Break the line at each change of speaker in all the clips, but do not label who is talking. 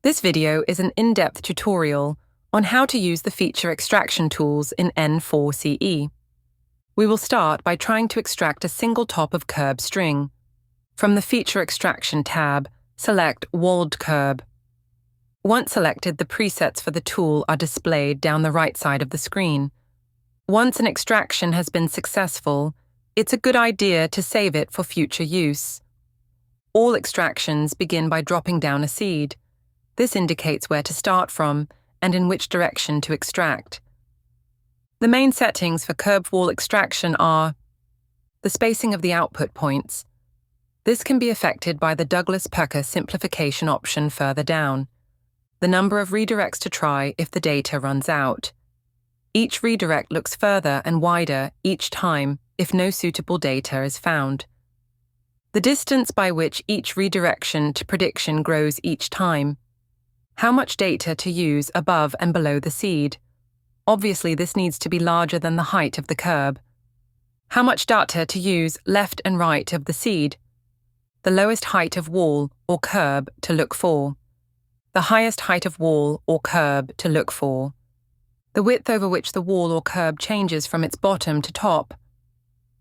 This video is an in-depth tutorial on how to use the feature extraction tools in n4ce. We will start by trying to extract a single top of curb string. From the Feature Extraction tab, select Walled Curb. Once selected, the presets for the tool are displayed down the right side of the screen. Once an extraction has been successful, it's a good idea to save it for future use. All extractions begin by dropping down a seed. This indicates where to start from and in which direction to extract. The main settings for curb wall extraction are the spacing of the output points. This can be affected by the Douglas-Pucker simplification option further down. The number of redirects to try if the data runs out. Each redirect looks further and wider each time if no suitable data is found. The distance by which each redirection to prediction grows each time. How much data to use above and below the seed. Obviously, this needs to be larger than the height of the curb. How much data to use left and right of the seed. The lowest height of wall or curb to look for. The highest height of wall or curb to look for. The width over which the wall or curb changes from its bottom to top.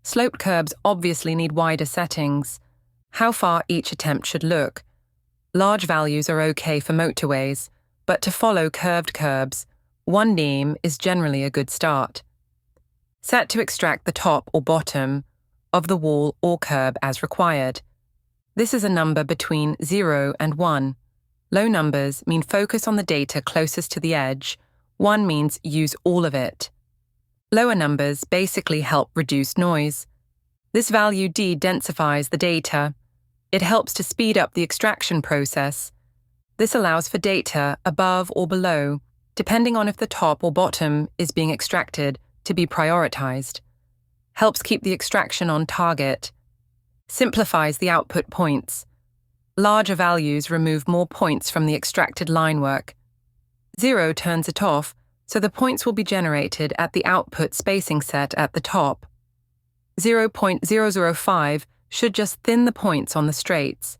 Sloped curbs obviously need wider settings. How far each attempt should look. Large values are okay for motorways, but to follow curved curbs, 1 dm is generally a good start. Set to extract the top or bottom of the wall or curb as required. This is a number between 0 and 1. Low numbers mean focus on the data closest to the edge. 1 means use all of it. Lower numbers basically help reduce noise. This value de-densifies the data. It helps to speed up the extraction process. This allows for data above or below, depending on if the top or bottom is being extracted, to be prioritized. Helps keep the extraction on target. Simplifies the output points. Larger values remove more points from the extracted line work. 0 turns it off, so the points will be generated at the output spacing set at the top. 0.005 should just thin the points on the straights.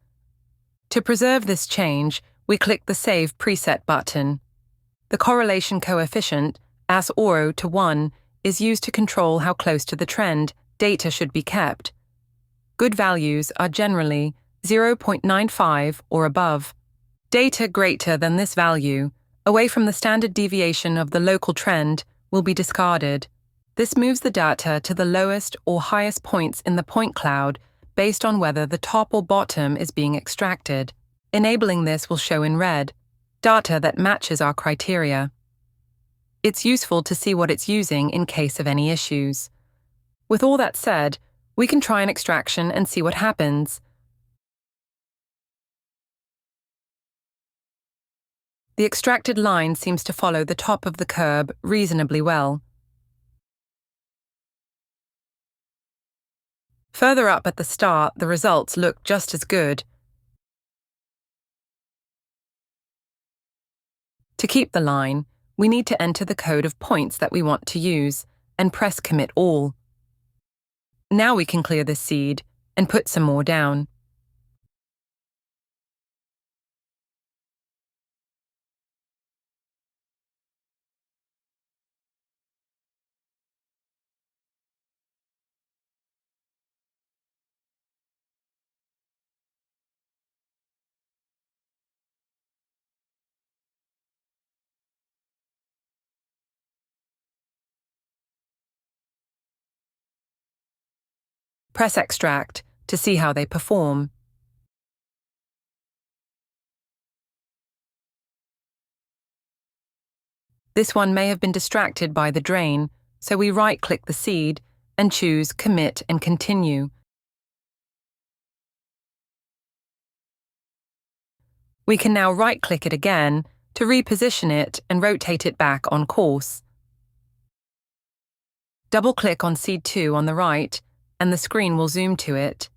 To preserve this change, we click the Save Preset button. The correlation coefficient, as Oro to 1, is used to control how close to the trend data should be kept. Good values are generally 0.95 or above. Data greater than this value, away from the standard deviation of the local trend, will be discarded. This moves the data to the lowest or highest points in the point cloud based on whether the top or bottom is being extracted. Enabling this will show in red, data that matches our criteria. It's useful to see what it's using in case of any issues. With all that said, we can try an extraction and see what happens. The extracted line seems to follow the top of the curb reasonably well. Further up at the start, the results look just as good. To keep the line, we need to enter the code of points that we want to use and press Commit All. Now we can clear this seed and put some more down. Press Extract to see how they perform. This one may have been distracted by the drain, so we right-click the seed and choose Commit and Continue. We can now right-click it again to reposition it and rotate it back on course. Double-click on seed 2 on the right, and the screen will zoom to it.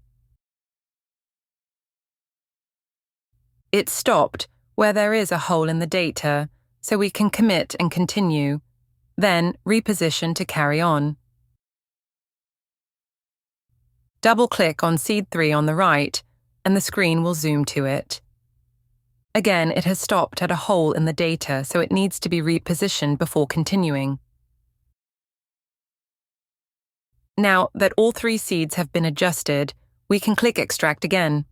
It's stopped where there is a hole in the data, so we can commit and continue, then reposition to carry on. Double-click on seed 3 on the right, and the screen will zoom to it. Again, it has stopped at a hole in the data, so it needs to be repositioned before continuing. Now that all 3 seeds have been adjusted, we can click Extract again.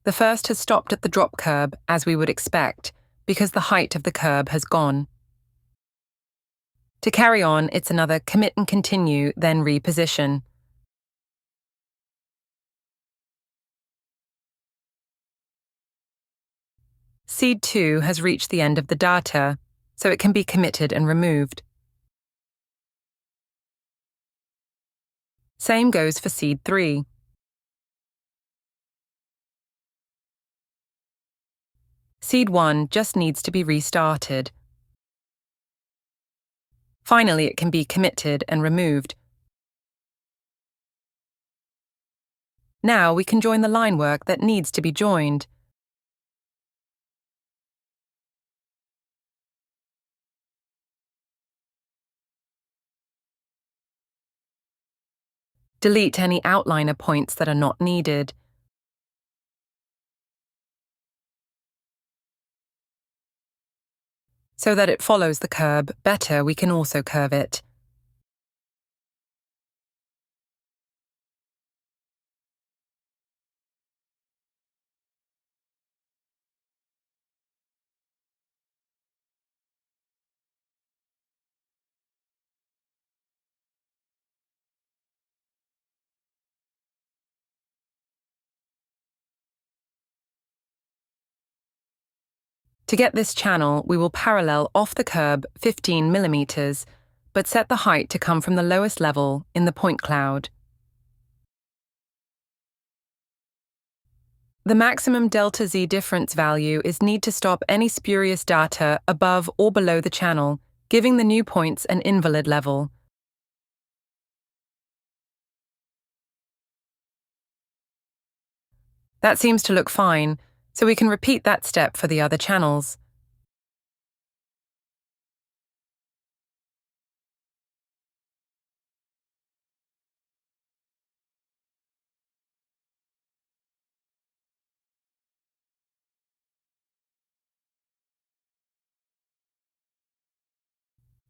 The first has stopped at the drop curb, as we would expect, because the height of the curb has gone. To carry on, it's another Commit and Continue, then Reposition. Seed 2 has reached the end of the data, so it can be committed and removed. Same goes for Seed 3. Seed 1 just needs to be restarted. Finally, it can be committed and removed. Now we can join the line work that needs to be joined. Delete any outliner points that are not needed. So that it follows the curb better, we can also curve it. To get this channel, we will parallel off the curb 15 mm, but set the height to come from the lowest level in the point cloud. The maximum delta Z difference value is need to stop any spurious data above or below the channel, giving the new points an invalid level. That seems to look fine, so we can repeat that step for the other channels.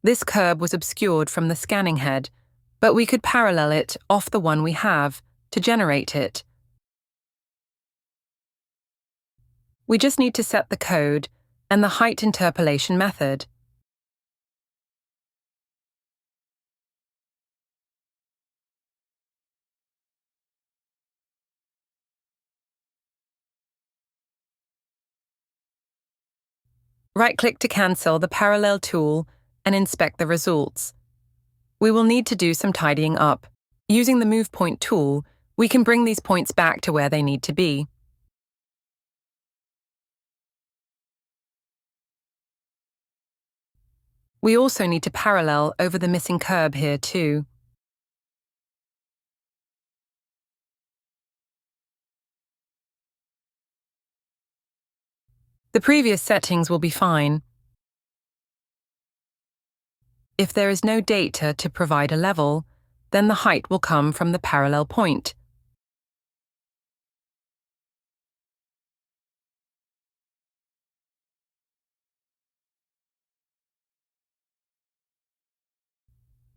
This curb was obscured from the scanning head, but we could parallel it off the one we have to generate it. We just need to set the code and the height interpolation method. Right-click to cancel the parallel tool and inspect the results. We will need to do some tidying up. Using the Move Point tool, we can bring these points back to where they need to be. We also need to parallel over the missing curb here too. The previous settings will be fine. If there is no data to provide a level, then the height will come from the parallel point.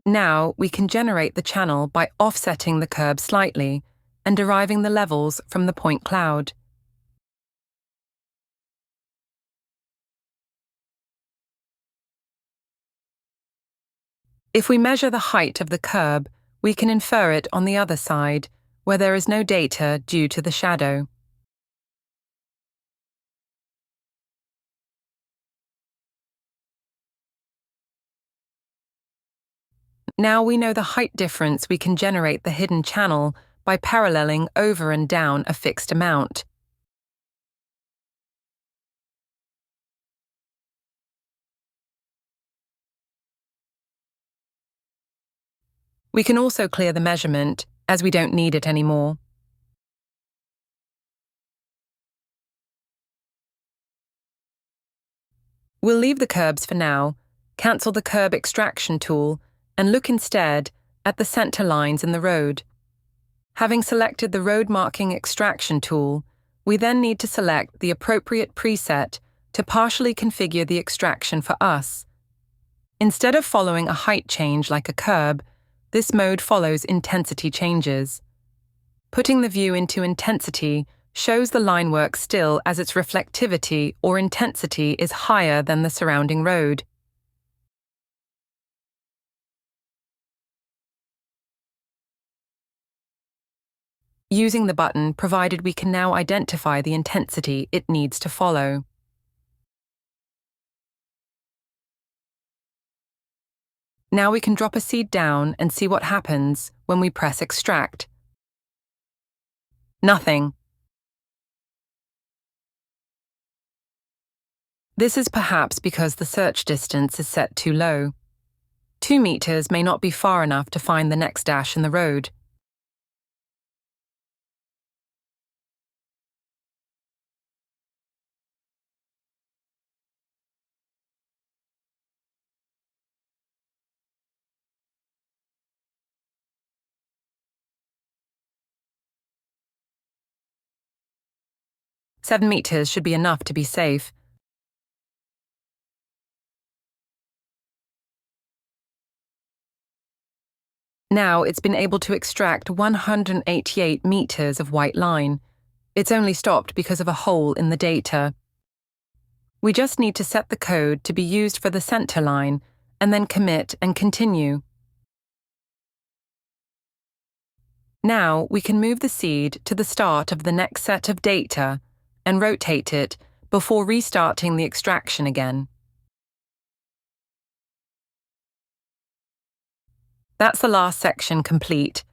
Now we can generate the channel by offsetting the curb slightly and deriving the levels from the point cloud. If we measure the height of the curb, we can infer it on the other side, where there is no data due to the shadow. Now we know the height difference, we can generate the hidden channel by paralleling over and down a fixed amount. We can also clear the measurement, as we don't need it anymore. We'll leave the curbs for now, cancel the curb extraction tool, and look instead at the center lines in the road. Having selected the road marking extraction tool, We then need to select the appropriate preset to partially configure the extraction for us. Instead of following a height change like a curb, this mode follows intensity changes. Putting the view into intensity shows the line work still as its reflectivity or intensity is higher than the surrounding road. Using the button provided we can now identify the intensity it needs to follow. Now we can drop a seed down and see what happens when we press extract. Nothing. This is perhaps because the search distance is set too low. 2 meters may not be far enough to find the next dash in the road. Seven meters should be enough to be safe. Now it's been able to extract 188 meters of white line. It's only stopped because of a hole in the data. We just need to set the code to be used for the center line and then commit and continue. Now we can move the seed to the start of the next set of data and rotate it before restarting the extraction again. That's the last section complete.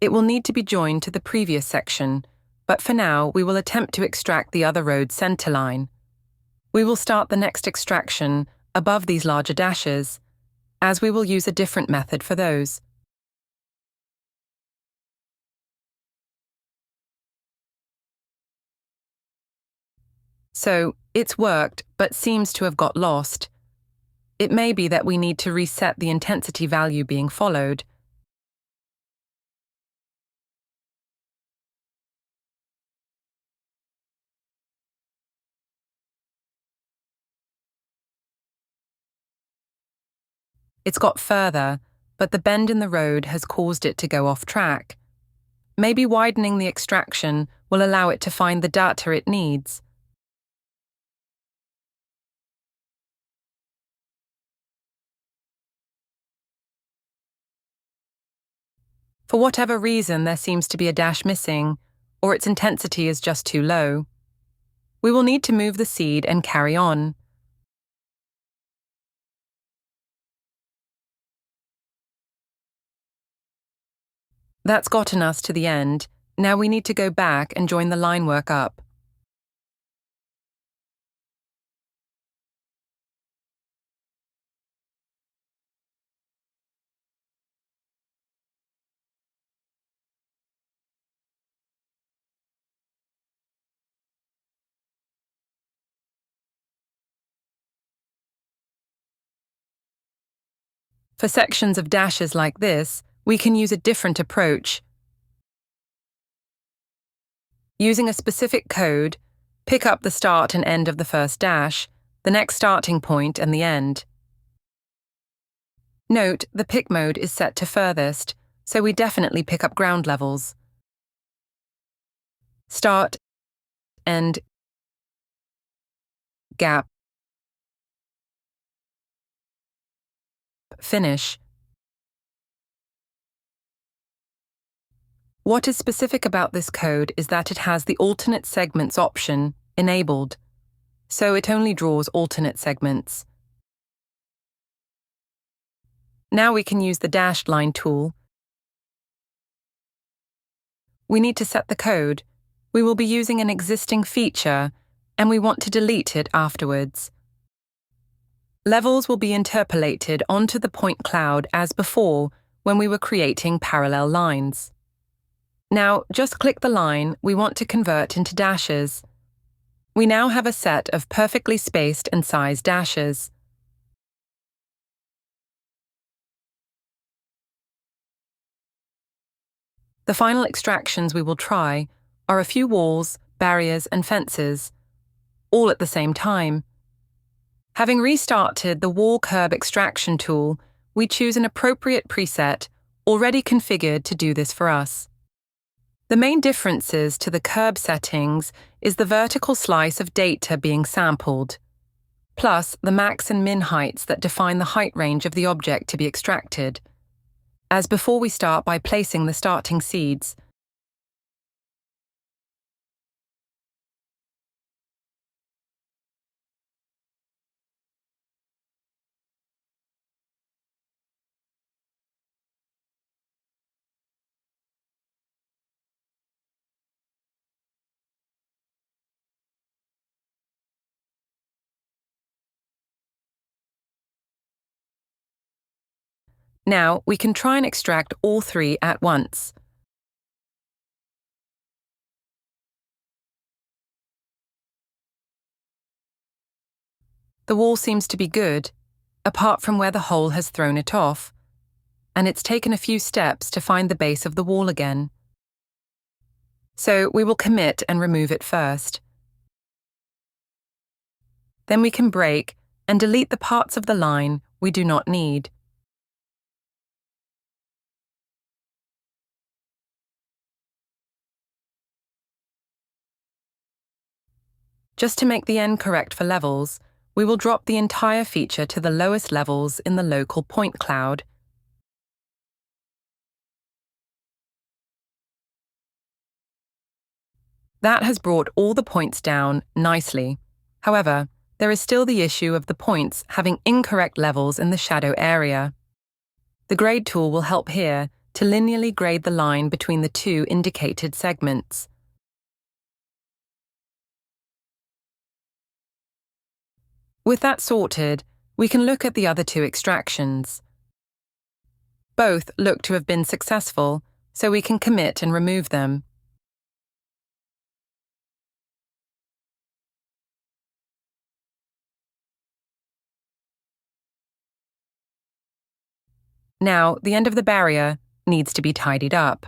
It will need to be joined to the previous section, but for now we will attempt to extract the other road center line. We will start the next extraction above these larger dashes, as we will use a different method for those. So, it's worked, but seems to have got lost. It may be that we need to reset the intensity value being followed. It's got further, but the bend in the road has caused it to go off track. Maybe widening the extraction will allow it to find the data it needs. For whatever reason, there seems to be a dash missing, or its intensity is just too low. We will need to move the seed and carry on. That's gotten us to the end. Now we need to go back and join the line work up. For sections of dashes like this, we can use a different approach. Using a specific code, pick up the start and end of the first dash, the next starting point and the end. Note, the pick mode is set to furthest, so we definitely pick up ground levels. Start, end, gap, finish. What is specific about this code is that it has the alternate segments option enabled, so it only draws alternate segments. Now we can use the dashed line tool. We need to set the code. We will be using an existing feature, and we want to delete it afterwards. Levels will be interpolated onto the point cloud as before when we were creating parallel lines. Now, just click the line we want to convert into dashes. We now have a set of perfectly spaced and sized dashes. The final extractions we will try are a few walls, barriers, and fences, all at the same time. Having restarted the wall curb extraction tool, we choose an appropriate preset already configured to do this for us. The main differences to the curb settings is the vertical slice of data being sampled, plus the max and min heights that define the height range of the object to be extracted. As before, we start by placing the starting seeds. Now, we can try and extract all three at once. The wall seems to be good, apart from where the hole has thrown it off, and it's taken a few steps to find the base of the wall again. So we will commit and remove it first. Then we can break and delete the parts of the line we do not need. Just to make the end correct for levels, we will drop the entire feature to the lowest levels in the local point cloud. That has brought all the points down nicely. However, there is still the issue of the points having incorrect levels in the shadow area. The grade tool will help here to linearly grade the line between the two indicated segments. With that sorted, we can look at the other two extractions. Both look to have been successful, so we can commit and remove them. Now, the end of the barrier needs to be tidied up.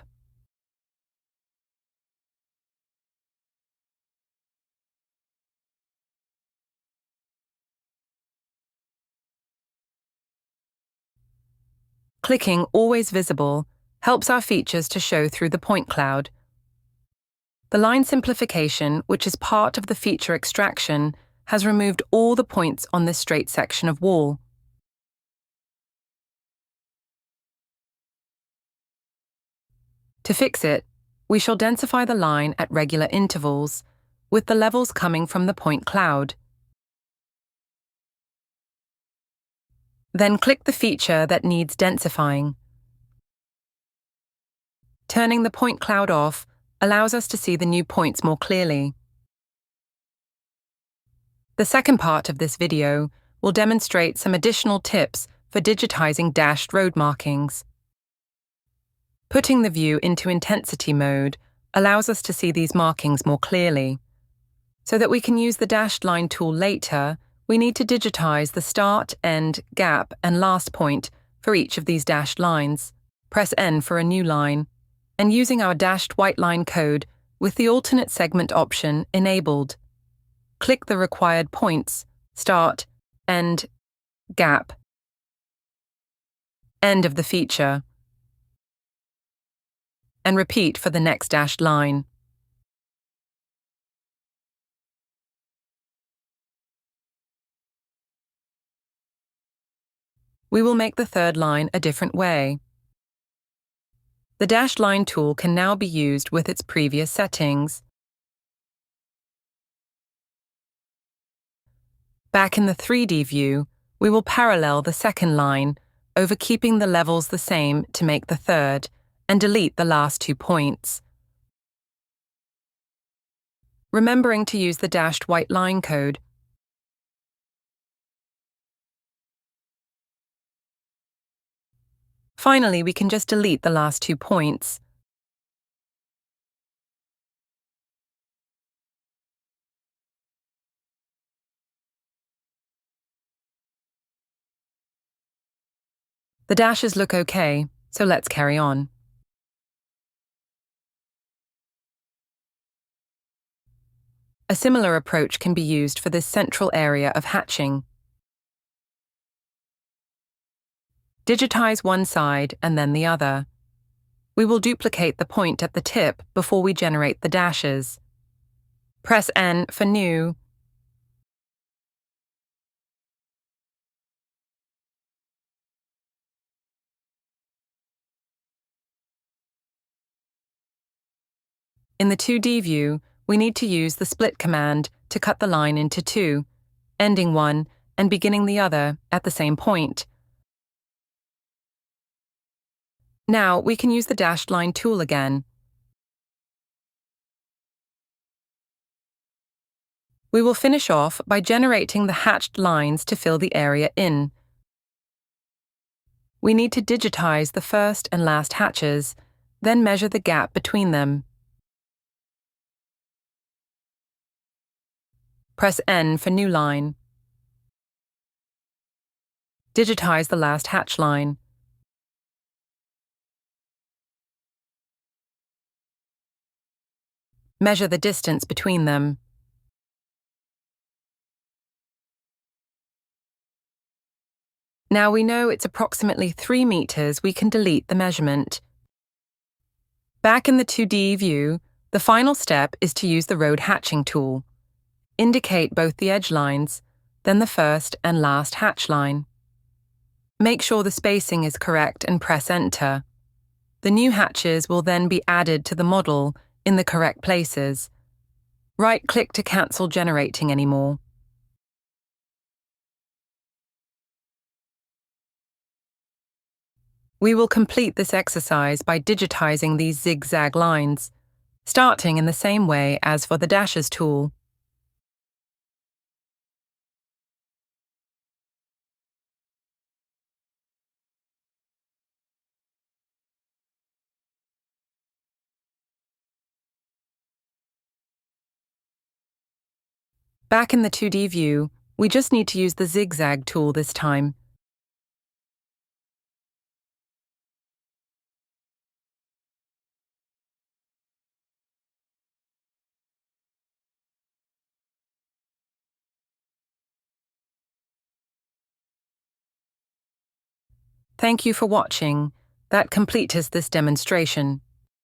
Clicking Always Visible helps our features to show through the point cloud. The line simplification, which is part of the feature extraction, has removed all the points on this straight section of wall. To fix it, we shall densify the line at regular intervals, with the levels coming from the point cloud. Then click the feature that needs densifying. Turning the point cloud off allows us to see the new points more clearly. The second part of this video will demonstrate some additional tips for digitizing dashed road markings. Putting the view into intensity mode allows us to see these markings more clearly. So that we can use the dashed line tool later, we need to digitize the start, end, gap, and last point for each of these dashed lines. Press N for a new line, and using our dashed white line code with the alternate segment option enabled, click the required points, start, end, gap, end of the feature, and repeat for the next dashed line. We will make the third line a different way. The dashed line tool can now be used with its previous settings. Back in the 3D view, we will parallel the second line over keeping the levels the same to make the third, and delete the last 2 points. Remembering to use the dashed white line code. Finally, we can just delete the last 2 points. The dashes look okay, so let's carry on. A similar approach can be used for this central area of hatching. Digitize one side and then the other. We will duplicate the point at the tip before we generate the dashes. Press N for New. In the 2D view, we need to use the split command to cut the line into two, ending one and beginning the other at the same point. Now we can use the dashed line tool again. We will finish off by generating the hatched lines to fill the area in. We need to digitize the first and last hatches, then measure the gap between them. Press N for New Line. Digitize the last hatch line. Measure the distance between them. Now we know it's approximately 3 meters, we can delete the measurement. Back in the 2D view, the final step is to use the road hatching tool. Indicate both the edge lines, then the first and last hatch line. Make sure the spacing is correct and press Enter. The new hatches will then be added to the model in the correct places. Right-click to cancel generating anymore. We will complete this exercise by digitizing these zigzag lines, starting in the same way as for the dashes tool. Back in the 2D view, we just need to use the zigzag tool this time. Thank you for watching. That completes this demonstration.